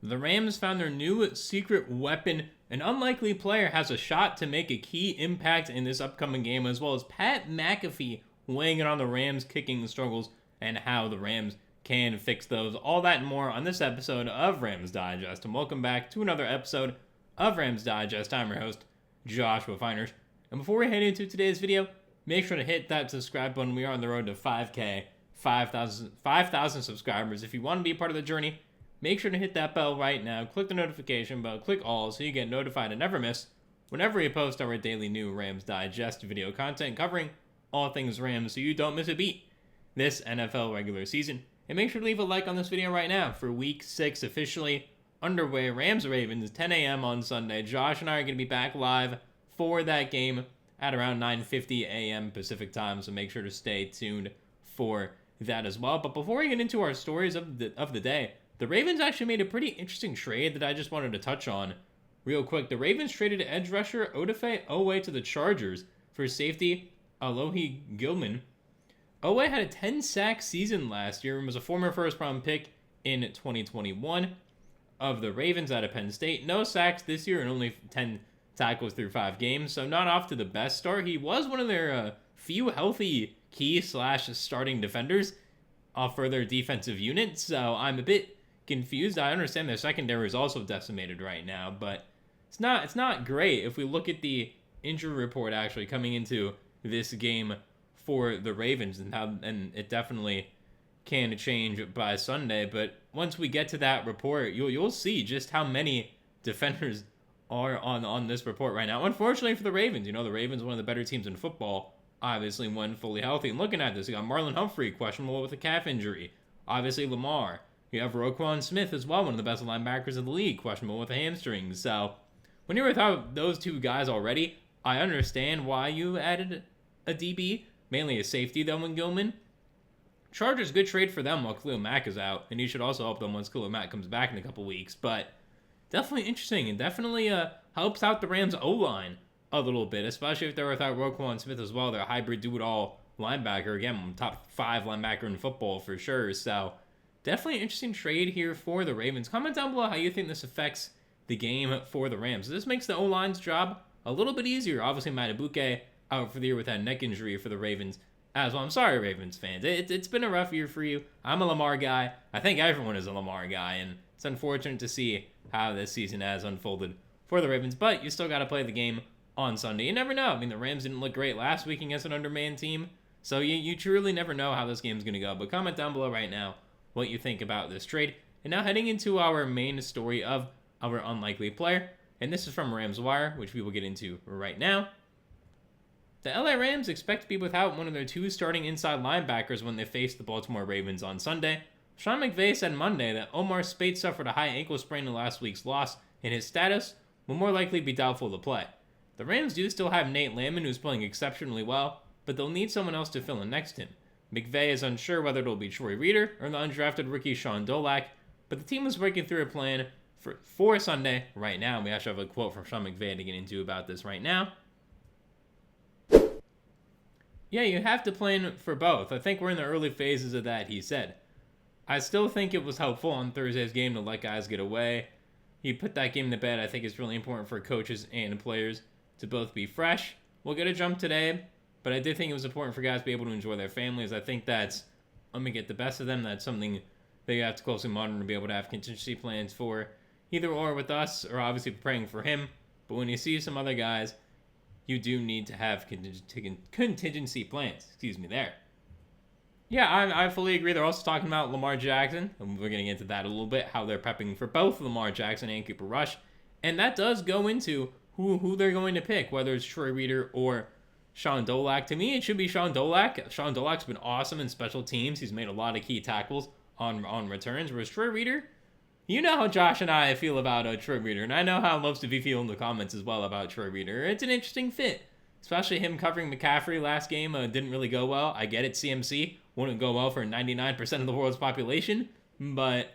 The Rams found their new secret weapon. An unlikely player has a shot to make a key impact in this upcoming game, as well as Pat McAfee weighing in on the Rams' kicking struggles and how the Rams can fix those. All that and more on this episode of Rams Digest. And welcome back to another episode of Rams Digest. I'm your host, Joshua Finehirsh. And before we head into today's video, make sure to hit that subscribe button. We are on the road to 5K, 5,000 subscribers. If you want to be a part of the journey, make sure to hit that bell right now. Click the notification bell, click all so you get notified and never miss whenever we post our daily new Rams Digest video content covering all things Rams so you don't miss a beat this NFL regular season. And make sure to leave a like on this video right now for Week 6 officially underway. Rams-Ravens, 10 a.m. on Sunday. Josh and I are going to be back live for that game at around 9:50 a.m. Pacific time, so make sure to stay tuned for that as well. But before we get into our stories of the day, the Ravens actually made a pretty interesting trade that I just wanted to touch on real quick. The Ravens traded edge rusher Odafe Oweh to the Chargers for safety Alohi Gilman. Oweh had a 10-sack season last year and was a former first-round pick in 2021 of the Ravens out of Penn State. No sacks this year and only 10 tackles through 5 games, so not off to the best start. He was one of their few healthy key/starting defenders for their defensive unit, so I'm a bit confused. I understand their secondary is also decimated right now, but it's not great if we look at the injury report actually coming into this game for the Ravens and it definitely can change by Sunday. But once we get to that report, you'll see just how many defenders are on this report right now. Unfortunately for the Ravens, the Ravens are one of the better teams in football, obviously when fully healthy. And looking at this, you got Marlon Humphrey questionable with a calf injury. Obviously Lamar. You have Roquan Smith as well, one of the best linebackers in the league, questionable with a hamstring. So when you're without those two guys already, I understand why you added a DB, mainly a safety though in Gilman. Chargers, good trade for them while Khalil Mack is out, and he should also help them once Khalil Mack comes back in a couple weeks. But definitely interesting, and definitely helps out the Rams' O-line a little bit, especially if they're without Roquan Smith as well. They're a hybrid do-it-all linebacker. Again, top 5 linebacker in football for sure. So definitely an interesting trade here for the Ravens. Comment down below how you think this affects the game for the Rams. This makes the O-line's job a little bit easier. Obviously, Matthew out for the year with that neck injury for the Ravens as well. I'm sorry, Ravens fans. It's been a rough year for you. I'm a Lamar guy. I think everyone is a Lamar guy, and it's unfortunate to see how this season has unfolded for the Ravens, but you still got to play the game on Sunday. You never know. I mean, the Rams didn't look great last week against an undermanned team, so you truly never know how this game's going to go. But comment down below right now what you think about this trade. And now heading into our main story of our unlikely player, and this is from Rams Wire, which we will get into right now. The LA Rams expect to be without one of their 2 starting inside linebackers when they face the Baltimore Ravens on Sunday. Sean McVay said Monday that Omar Speight suffered a high ankle sprain in last week's loss, and his status will more likely be doubtful to play. The Rams do still have Nate Landman, who's playing exceptionally well, but they'll need someone else to fill in next to him. McVay is unsure whether it'll be Troy Reeder or the undrafted rookie Sean Dolak, but the team is working through a plan for Sunday right now. We actually have a quote from Sean McVay to get into about this right now. Yeah, you have to plan for both. I think we're in the early phases of that, he said. I still think it was helpful on Thursday's game to let guys get away. He put that game to bed. I think it's really important for coaches and players to both be fresh. We'll get a jump today, but I did think it was important for guys to be able to enjoy their families. I think that's, let me get the best of them. That's something that you have to closely monitor to be able to have contingency plans for either or with us, or obviously praying for him. But when you see some other guys, you do need to have contingency plans. There. Yeah, I fully agree. They're also talking about Lamar Jackson, and we're getting into that a little bit, how they're prepping for both Lamar Jackson and Cooper Rush. And that does go into who they're going to pick, whether it's Troy Reeder or Sean Dolak. To me, it should be Sean Dolak. Sean Dolak's been awesome in special teams. He's made a lot of key tackles on returns, whereas Troy Reeder, you know how Josh and I feel about Troy Reeder, and I know how most of you feel in the comments as well about Troy Reeder. It's an interesting fit, especially him covering McAfee last game. Didn't really go well. I get it, CMC wouldn't go well for 99% of the world's population, but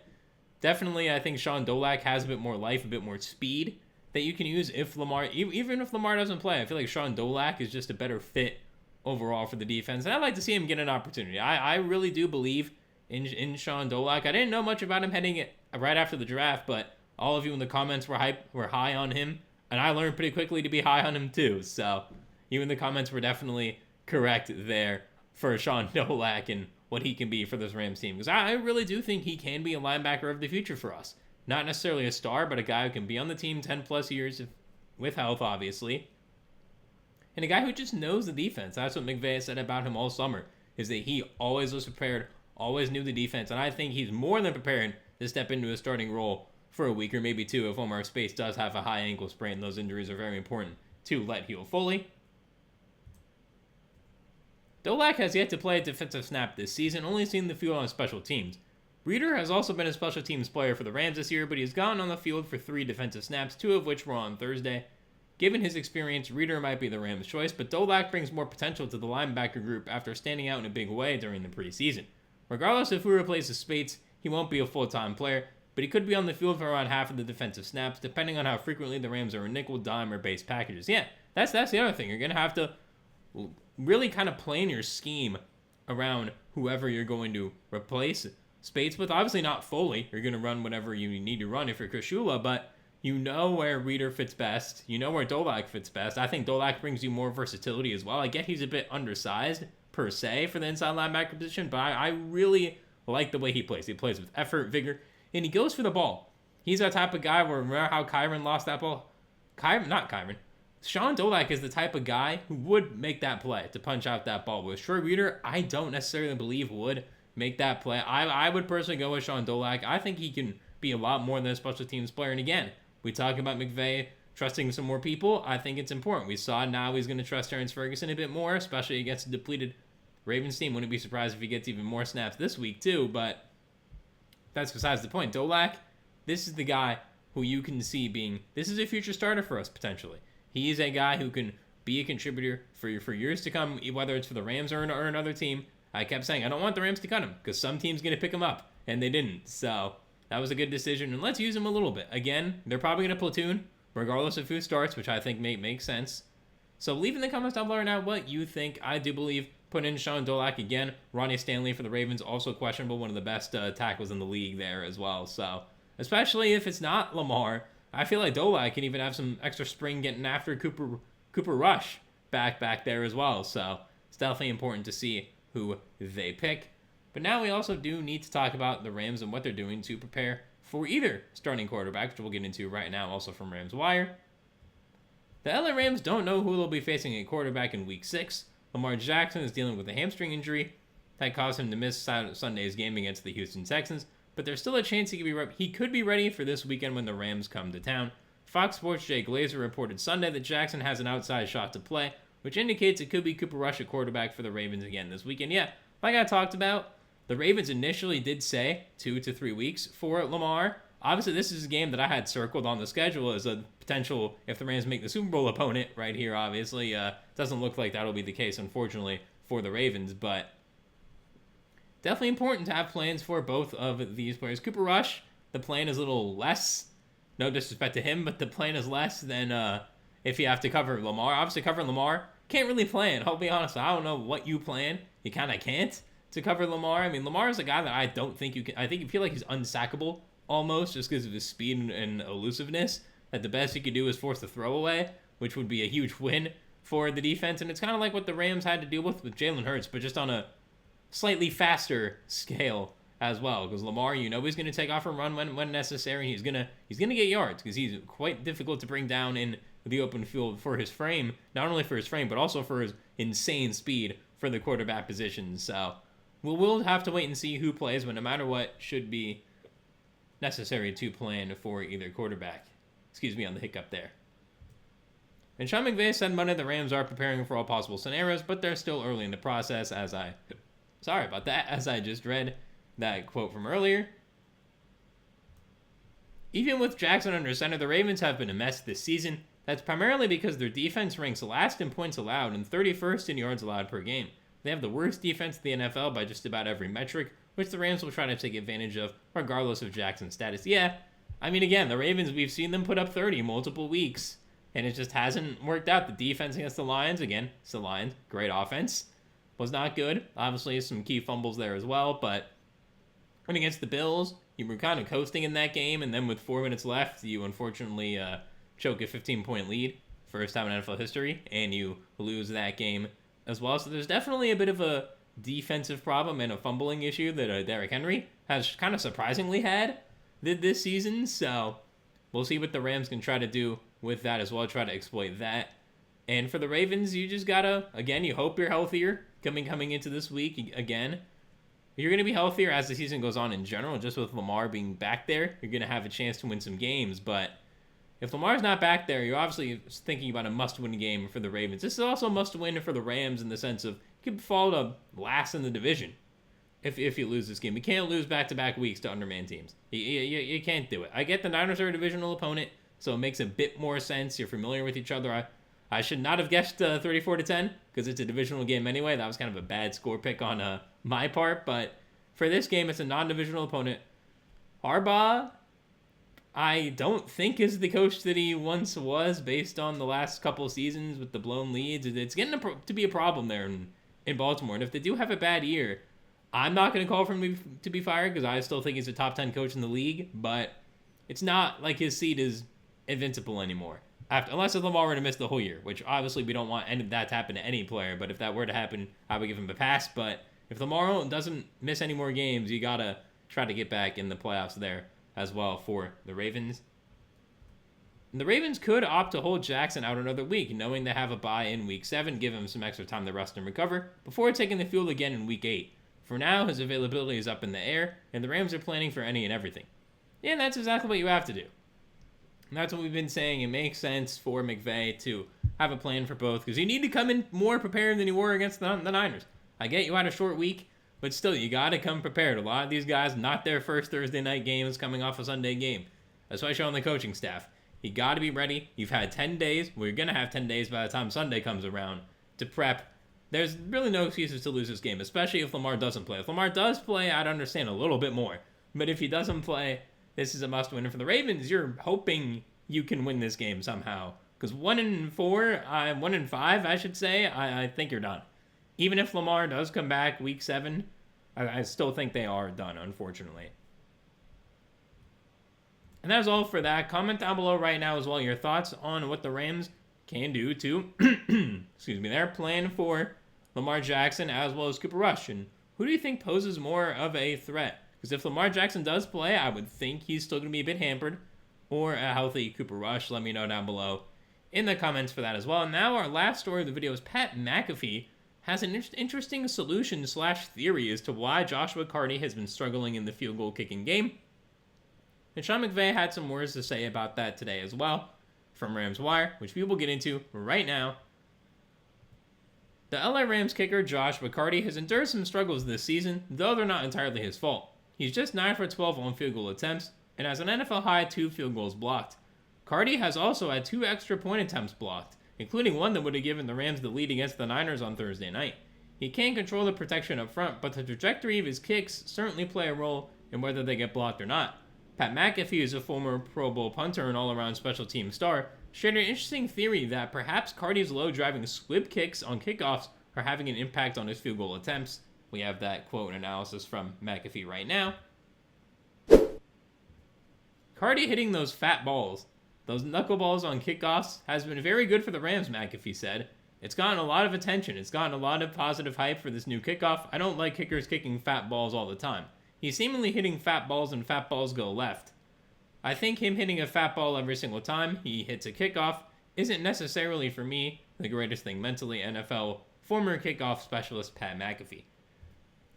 definitely I think Sean Dolak has a bit more life, a bit more speed that you can use if Lamar, even if Lamar doesn't play. I feel like Sean Dolak is just a better fit overall for the defense, and I'd like to see him get an opportunity. I really do believe in Sean Dolak. I didn't know much about him heading right after the draft, but all of you in the comments were high on him, and I learned pretty quickly to be high on him too. So you in the comments were definitely correct there for Sean Dolak and what he can be for this Rams team, because I really do think he can be a linebacker of the future for us. Not necessarily a star, but a guy who can be on the team 10 plus years with health, obviously. And a guy who just knows the defense. That's what McVay said about him all summer, is that he always was prepared, always knew the defense. And I think he's more than prepared to step into a starting role for a week or maybe two if Omar Speights does have a high ankle sprain. Those injuries are very important to let heal fully. Dolak has yet to play a defensive snap this season, only seen the field on special teams. Reeder has also been a special teams player for the Rams this year, but he's gone on the field for 3 defensive snaps, 2 of which were on Thursday. Given his experience, Reeder might be the Rams' choice, but Dolak brings more potential to the linebacker group after standing out in a big way during the preseason. Regardless if who replaces Speights, he won't be a full-time player, but he could be on the field for around half of the defensive snaps, depending on how frequently the Rams are in nickel, dime, or base packages. Yeah, that's the other thing. You're going to have to really kind of plan your scheme around whoever you're going to replace Speights with. Obviously not fully. You're going to run whatever you need to run if you're Kashula, but you know where Reeder fits best. You know where Dolak fits best. I think Dolak brings you more versatility as well. I get he's a bit undersized, per se, for the inside linebacker position, but I really like the way he plays. He plays with effort, vigor, and he goes for the ball. He's that type of guy where, remember how Kyren lost that ball? Sean Dolak is the type of guy who would make that play to punch out that ball. With Troy Reeder, I don't necessarily believe would make that play. I would personally go with Sean Dolak. I think he can be a lot more than a special teams player. And again, we talk about McVay trusting some more people. I think it's important. We saw now he's going to trust Terrence Ferguson a bit more, especially against a depleted Ravens team. Wouldn't be surprised if he gets even more snaps this week too, but that's besides the point. Dolak, this is the guy who you can see being, this is a future starter for us potentially. He is a guy who can be a contributor for years to come, whether it's for the Rams or another team. I kept saying, I don't want the Rams to cut him because some team's going to pick him up, and they didn't. So that was a good decision, and let's use him a little bit. Again, they're probably going to platoon, regardless of who starts, which I think makes sense. So leave in the comments down below right now what you think. I do believe put in Sean Dolak again. Ronnie Stanley for the Ravens, also questionable, one of the best tackles in the league there as well. So especially if it's not Lamar, I feel like Dolak can even have some extra spring getting after Cooper Rush back there as well. So it's definitely important to see who they pick. But now we also do need to talk about the Rams and what they're doing to prepare for either starting quarterback, which we'll get into right now, also from Rams Wire. The LA Rams don't know who they'll be facing at quarterback in Week 6. Lamar Jackson is dealing with a hamstring injury that caused him to miss Sunday's game against the Houston Texans, but there's still a chance he could be ready for this weekend when the Rams come to town. Fox Sports' Jay Glazer reported Sunday that Jackson has an outside shot to play, which indicates it could be Cooper Rush at quarterback for the Ravens again this weekend. Yeah, like I talked about, the Ravens initially did say 2 to 3 weeks for Lamar. Obviously, this is a game that I had circled on the schedule as a potential, if the Rams make the Super Bowl opponent right here, obviously. Doesn't look like that'll be the case, unfortunately, for the Ravens, but definitely important to have plans for both of these players. Cooper Rush, the plan is a little less, no disrespect to him, but the plan is less than if you have to cover Lamar. Obviously, covering Lamar, can't really plan. I'll be honest, I don't know what you plan. You kind of can't to cover Lamar. I mean, Lamar is a guy that I don't think you can, I think you feel like he's unsackable almost just because of his speed and elusiveness, that the best you could do is force the throwaway, which would be a huge win for the defense. And it's kind of like what the Rams had to deal with Jalen Hurts, but just on a slightly faster scale as well, because Lamar, you know, he's going to take off and run when necessary. He's gonna get yards because he's quite difficult to bring down in the open field for his frame, not only for his frame but also for his insane speed for the quarterback position. So we'll have to wait and see who plays, but no matter what, should be necessary to plan for either quarterback. Excuse me on the hiccup there. And Sean McVay said Monday the Rams are preparing for all possible scenarios, but they're still early in the process, as I just read that quote from earlier. Even with Jackson under center, the Ravens have been a mess this season. That's primarily because their defense ranks last in points allowed and 31st in yards allowed per game. They have the worst defense in the NFL by just about every metric, which the Rams will try to take advantage of regardless of Jackson's status. Yeah, I mean, again, the Ravens, we've seen them put up 30 multiple weeks, and it just hasn't worked out. The defense against the Lions, again, it's the Lions, great offense, was not good. Obviously, some key fumbles there as well, but when against the Bills, You were kind of coasting in that game, and then with 4 minutes left, you unfortunately choke a 15-point lead, first time in NFL history, and you lose that game as well. So there's definitely a bit of a defensive problem and a fumbling issue that Derrick Henry has kind of surprisingly had this season. So we'll see what the Rams can try to do with that as well, try to exploit that. And for the Ravens, you just gotta, again, you hope you're healthier coming into this week. Again, you're going to be healthier as the season goes on in general. Just with Lamar being back there, you're going to have a chance to win some games. But if Lamar's not back there, you're obviously thinking about a must-win game for the Ravens. This is also a must-win for the Rams in the sense of you could fall to last in the division if you lose this game. You can't lose back-to-back weeks to undermanned teams. You can't do it. I get the Niners are a divisional opponent, so it makes a bit more sense. You're familiar with each other. I should not have guessed 34-10 because it's a divisional game anyway. That was kind of a bad score pick on my part. But for this game, it's a non-divisional opponent. Harbaugh, I don't think is the coach that he once was based on the last couple of seasons with the blown leads. It's getting to be a problem there in Baltimore. And if they do have a bad year, I'm not going to call for him to be fired because I still think he's a top 10 coach in the league. But it's not like his seat is invincible anymore. Unless Lamar were to miss the whole year, which obviously we don't want any of that to happen to any player. But if that were to happen, I would give him a pass. But if Lamar doesn't miss any more games, you got to try to get back in the playoffs there as well for the Ravens. And the Ravens could opt to hold Jackson out another week, knowing they have a bye in Week 7, give him some extra time to rest and recover, before taking the field again in Week 8. For now, his availability is up in the air, and the Rams are planning for any and everything. And that's exactly what you have to do. And that's what we've been saying. It makes sense for McVay to have a plan for both, because you need to come in more prepared than you were against the Niners. I get you had a short week, but still, you got to come prepared. A lot of these guys, not their first Thursday night game is coming off a Sunday game, especially on the coaching staff. You got to be ready. You've had 10 days. Well, you're going to have 10 days by the time Sunday comes around to prep. There's really no excuses to lose this game, especially if Lamar doesn't play. If Lamar does play, I'd understand a little bit more. But if he doesn't play, this is a must-win. And for the Ravens, you're hoping you can win this game somehow. Because 1-4, 1-5, I should say, I think you're done. Even if Lamar does come back Week 7, I still think they are done, unfortunately. And that's all for that. Comment down below right now as well your thoughts on what the Rams can do to, their plan for Lamar Jackson as well as Cooper Rush. And who do you think poses more of a threat? Because if Lamar Jackson does play, I would think he's still going to be a bit hampered. Or a healthy Cooper Rush. Let me know down below in the comments for that as well. And now our last story of the video is Pat McAfee has an interesting solution / theory as to why Joshua Karty has been struggling in the field goal kicking game. And Sean McVay had some words to say about that today as well from Rams Wire, which we will get into right now. The LA Rams kicker Joshua Karty has endured some struggles this season, though they're not entirely his fault. He's just 9 for 12 on field goal attempts and has an NFL high 2 field goals blocked. Karty has also had 2 extra point attempts blocked, including one that would have given the Rams the lead against the Niners on Thursday night. He can't control the protection up front, but the trajectory of his kicks certainly play a role in whether they get blocked or not. Pat McAfee is a former Pro Bowl punter and all-around special team star, shared an interesting theory that perhaps Karty's low driving squib kicks on kickoffs are having an impact on his field goal attempts. We have that quote analysis from McAfee right now. Karty hitting those fat balls, those knuckleballs on kickoffs, has been very good for the Rams, McAfee said. It's gotten a lot of attention. It's gotten a lot of positive hype for this new kickoff. I don't like kickers kicking fat balls all the time. He's seemingly hitting fat balls and fat balls go left. I think him hitting a fat ball every single time he hits a kickoff isn't necessarily, for me, the greatest thing mentally. NFL former kickoff specialist Pat McAfee.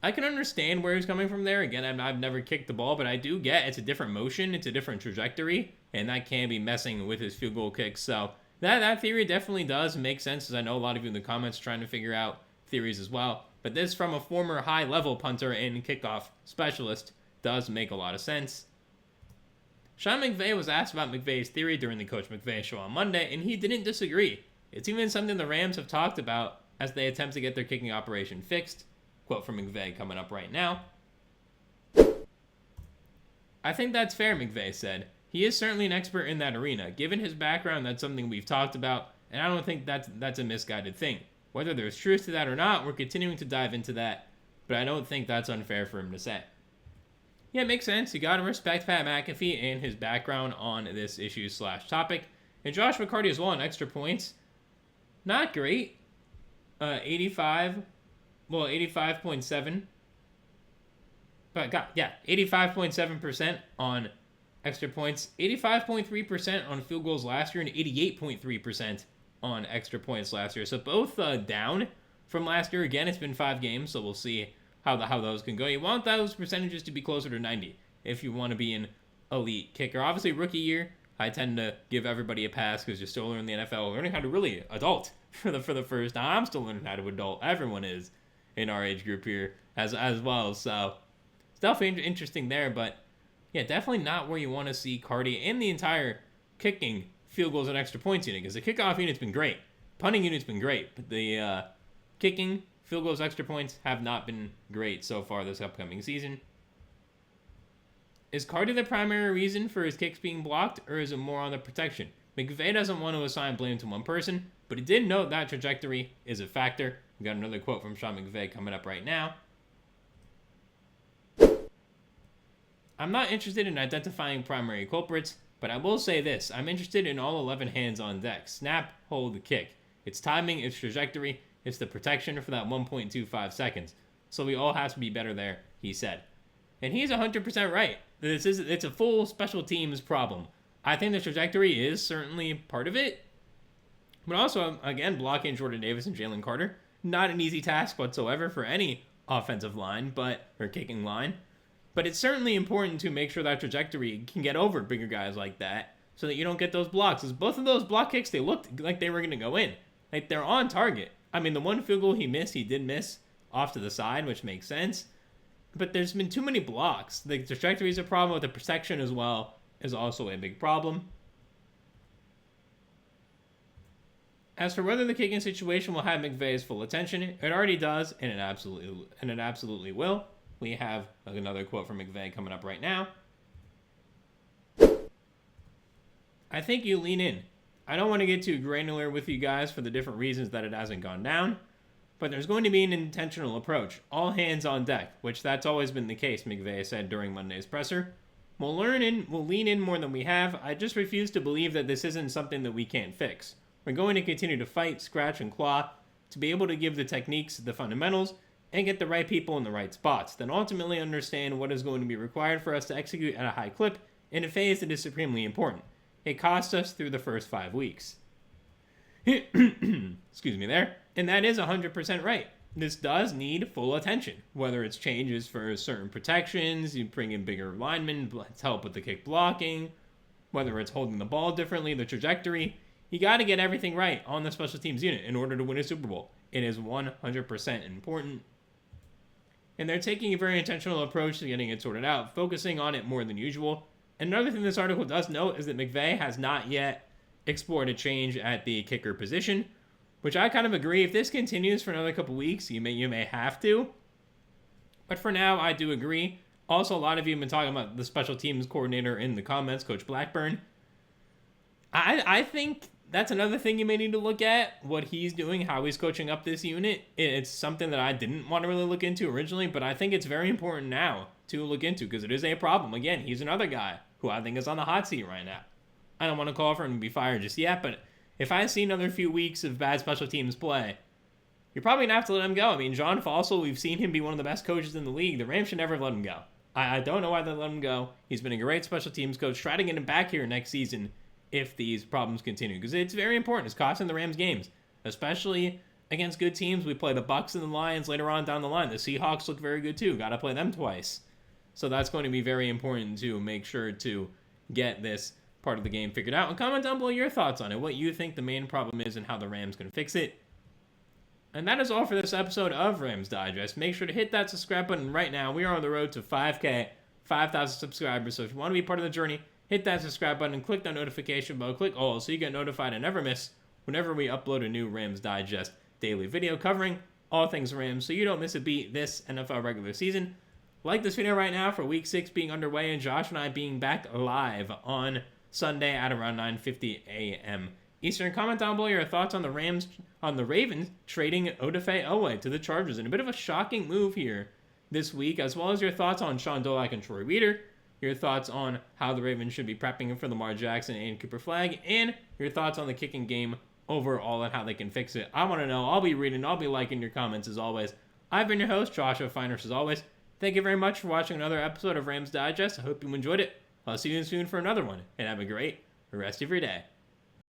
I can understand where he's coming from there. Again, I've never kicked the ball, but I do get it's a different motion, it's a different trajectory, and that can be messing with his field goal kicks. So that theory definitely does make sense, as I know a lot of you in the comments trying to figure out theories as well. But this from a former high-level punter and kickoff specialist does make a lot of sense. Sean McVay was asked about McVay's theory during the Coach McVay show on Monday, and he didn't disagree. It's even something the Rams have talked about as they attempt to get their kicking operation fixed. Quote from McVay coming up right now. I think that's fair, McVay said. He is certainly an expert in that arena. Given his background, that's something we've talked about, and I don't think that's a misguided thing. Whether there's truth to that or not, we're continuing to dive into that, but I don't think that's unfair for him to say. Yeah, it makes sense. You got to respect Pat McAfee and his background on this issue/topic. And Josh McCarty as well on extra points. Not great. 85.7. But 85.7% on extra points. 85.3% on field goals last year and 88.3% on extra points last year. So both down from last year. Again, it's been 5 games, so we'll see how those can go. You want those percentages to be closer to 90 if you want to be an elite kicker. Obviously, rookie year, I tend to give everybody a pass because you're still learning the NFL, learning how to really adult for the first time. I'm still learning how to adult. Everyone is in our age group here as well. So it's definitely interesting there, but yeah, definitely not where you want to see Karty and the entire kicking, field goals, and extra points unit, because the kickoff unit's been great. Punting unit's been great, but the kicking, field goals, extra points have not been great so far this upcoming season. Is Karty the primary reason for his kicks being blocked, or is it more on the protection? McVay doesn't want to assign blame to one person, but he did note that trajectory is a factor. We got another quote from Sean McVay coming up right now. I'm not interested in identifying primary culprits, but I will say this. I'm interested in all 11 hands on deck. Snap, hold, kick. It's timing, it's trajectory, it's the protection for that 1.25 seconds. So we all have to be better there, he said. And he's 100% right. It's a full special teams problem. I think the trajectory is certainly part of it. But also, again, blocking Jordan Davis and Jalen Carter, not an easy task whatsoever for any offensive line, or kicking line. But it's certainly important to make sure that trajectory can get over bigger guys like that so that you don't get those blocks. Because both of those block kicks, they looked like they were going to go in. Like, they're on target. I mean, the one field goal he did miss off to the side, which makes sense. But there's been too many blocks. The trajectory is a problem, with the protection as well is also a big problem. As for whether the kicking situation will have McVay's full attention, it already does, and it absolutely will. We have another quote from McVay coming up right now. I think you lean in. I don't want to get too granular with you guys for the different reasons that it hasn't gone down, but there's going to be an intentional approach. All hands on deck, which that's always been the case, McVay said during Monday's presser. We'll lean in more than we have. I just refuse to believe that this isn't something that we can't fix. We're going to continue to fight, scratch, and claw to be able to give the techniques, the fundamentals, and get the right people in the right spots. Then ultimately understand what is going to be required for us to execute at a high clip in a phase that is supremely important. It cost us through the first 5 weeks. Excuse me there. And that is 100% right. This does need full attention, whether it's changes for certain protections, you bring in bigger linemen to help with the kick blocking, whether it's holding the ball differently, the trajectory. You got to get everything right on the special teams unit in order to win a Super Bowl. It is 100% important. And they're taking a very intentional approach to getting it sorted out, focusing on it more than usual. Another thing this article does note is that McVay has not yet explored a change at the kicker position, which I kind of agree. If this continues for another couple weeks, you may have to. But for now, I do agree. Also, a lot of you have been talking about the special teams coordinator in the comments, Coach Blackburn. I think that's another thing you may need to look at, what he's doing, how he's coaching up this unit. It's something that I didn't want to really look into originally, but I think it's very important now to look into because it is a problem. Again, he's another guy who I think is on the hot seat right now. I don't want to call for him to be fired just yet, but if I see another few weeks of bad special teams play, you're probably going to have to let him go. I mean, John Fossil, we've seen him be one of the best coaches in the league. The Rams should never have let him go. I don't know why they let him go. He's been a great special teams coach. Try to get him back here next season if these problems continue, because it's very important. It's costing the Rams games, especially against good teams. We play the Bucs and the Lions later on down the line. The Seahawks look very good too. Got to play them twice. So that's going to be very important to make sure to get this part of the game figured out. And comment down below your thoughts on it, what you think the main problem is and how the Rams can fix it. And that is all for this episode of Rams Digest. Make sure to hit that subscribe button right now. We are on the road to 5K, 5,000 subscribers. So if you want to be part of the journey, hit that subscribe button and click that notification bell. Click all so you get notified and never miss whenever we upload a new Rams Digest daily video covering all things Rams so you don't miss a beat this NFL regular season. Like this video right now for Week 6 being underway and Josh and I being back live on Sunday at around 9:50 a.m. Eastern. Comment down below your thoughts on the Ravens trading Odafe Oweh to the Chargers in a bit of a shocking move here this week, as well as your thoughts on Sean Dolak and Troy Reeder, your thoughts on how the Ravens should be prepping for Lamar Jackson and Cooper Flagg, and your thoughts on the kicking game overall and how they can fix it. I want to know. I'll be reading, I'll be liking your comments as always. I've been your host, Joshua Finehirsh, as always. Thank you very much for watching another episode of Rams Digest. I hope you enjoyed it. I'll see you soon for another one, and have a great rest of your day.